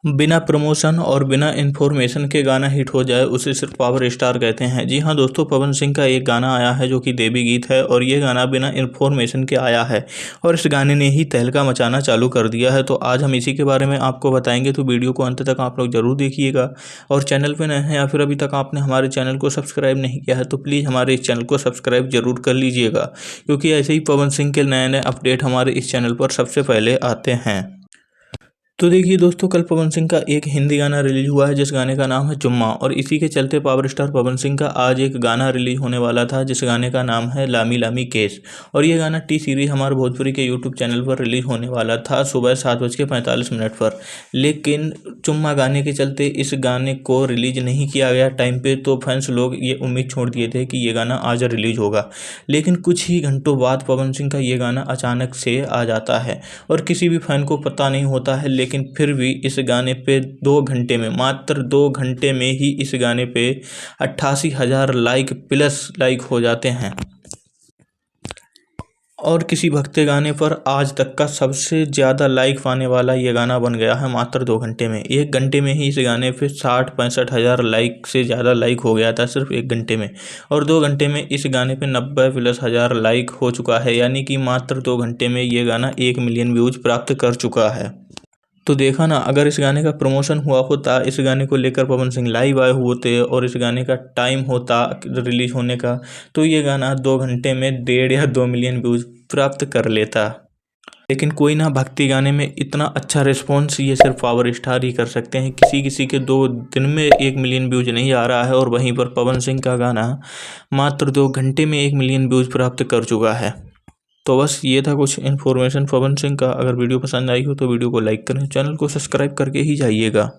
बिना प्रमोशन और बिना इन्फॉर्मेशन के गाना हिट हो जाए उसे सिर्फ पावर स्टार कहते हैं। जी हाँ दोस्तों, पवन सिंह का एक गाना आया है जो कि देवी गीत है और ये गाना बिना इन्फॉर्मेशन के आया है और इस गाने ने ही तहलका मचाना चालू कर दिया है। तो आज हम इसी के बारे में आपको बताएंगे, तो वीडियो को अंत तक आप लोग जरूर देखिएगा। और चैनल पर नए हैं या फिर अभी तक आपने हमारे चैनल को सब्सक्राइब नहीं किया है तो प्लीज़ हमारे इस चैनल को सब्सक्राइब जरूर कर लीजिएगा, क्योंकि ऐसे ही पवन सिंह के नए नए अपडेट हमारे इस चैनल पर सबसे पहले आते हैं। तो देखिए दोस्तों, कल पवन सिंह का एक हिंदी गाना रिलीज हुआ है जिस गाने का नाम है चुम्मा, और इसी के चलते पावर स्टार पवन सिंह का आज एक गाना रिलीज होने वाला था जिस गाने का नाम है लामी लामी केस। और ये गाना टी सीरीज हमारे भोजपुरी के यूट्यूब चैनल पर रिलीज होने वाला था सुबह 7:45 पर, लेकिन चुम्मा गाने के चलते इस गाने को रिलीज नहीं किया गया टाइम पे। तो फैंस लोग ये उम्मीद छोड़ दिए थे कि ये गाना आज रिलीज होगा, लेकिन कुछ ही घंटों बाद पवन सिंह का ये गाना अचानक से आ जाता है और किसी भी फैन को पता नहीं होता है। लेकिन फिर भी इस गाने पे 2 घंटे में, मात्र 2 घंटे में ही इस गाने पे 88,000 लाइक प्लस लाइक हो जाते हैं और किसी भक्ति गाने पर आज तक का सबसे ज़्यादा लाइक पाने वाला ये गाना बन गया है मात्र 2 घंटे में। 1 घंटे में ही इस गाने पे 60-65 हज़ार लाइक से ज़्यादा लाइक हो गया था सिर्फ 1 घंटे में, और 2 घंटे में इस गाने पे 90+ हज़ार लाइक हो चुका है, यानी कि मात्र 2 घंटे में ये गाना 1 मिलियन व्यूज प्राप्त कर चुका है। तो देखा ना, अगर इस गाने का प्रमोशन हुआ होता, इस गाने को लेकर पवन सिंह लाइव आए होते और इस गाने का टाइम होता रिलीज होने का, तो ये गाना 2 घंटे में 1.5 या 2 मिलियन व्यूज प्राप्त कर लेता। लेकिन कोई ना, भक्ति गाने में इतना अच्छा रिस्पॉन्स ये सिर्फ पावर स्टार ही कर सकते हैं। किसी किसी के 2 दिन में 1 मिलियन व्यूज नहीं आ रहा है और वहीं पर पवन सिंह का गाना मात्र 2 घंटे में 1 मिलियन व्यूज प्राप्त कर चुका है। तो बस ये था कुछ इन्फॉर्मेशन पवन सिंह का। अगर वीडियो पसंद आई हो तो वीडियो को लाइक करें, चैनल को सब्सक्राइब करके ही जाइएगा।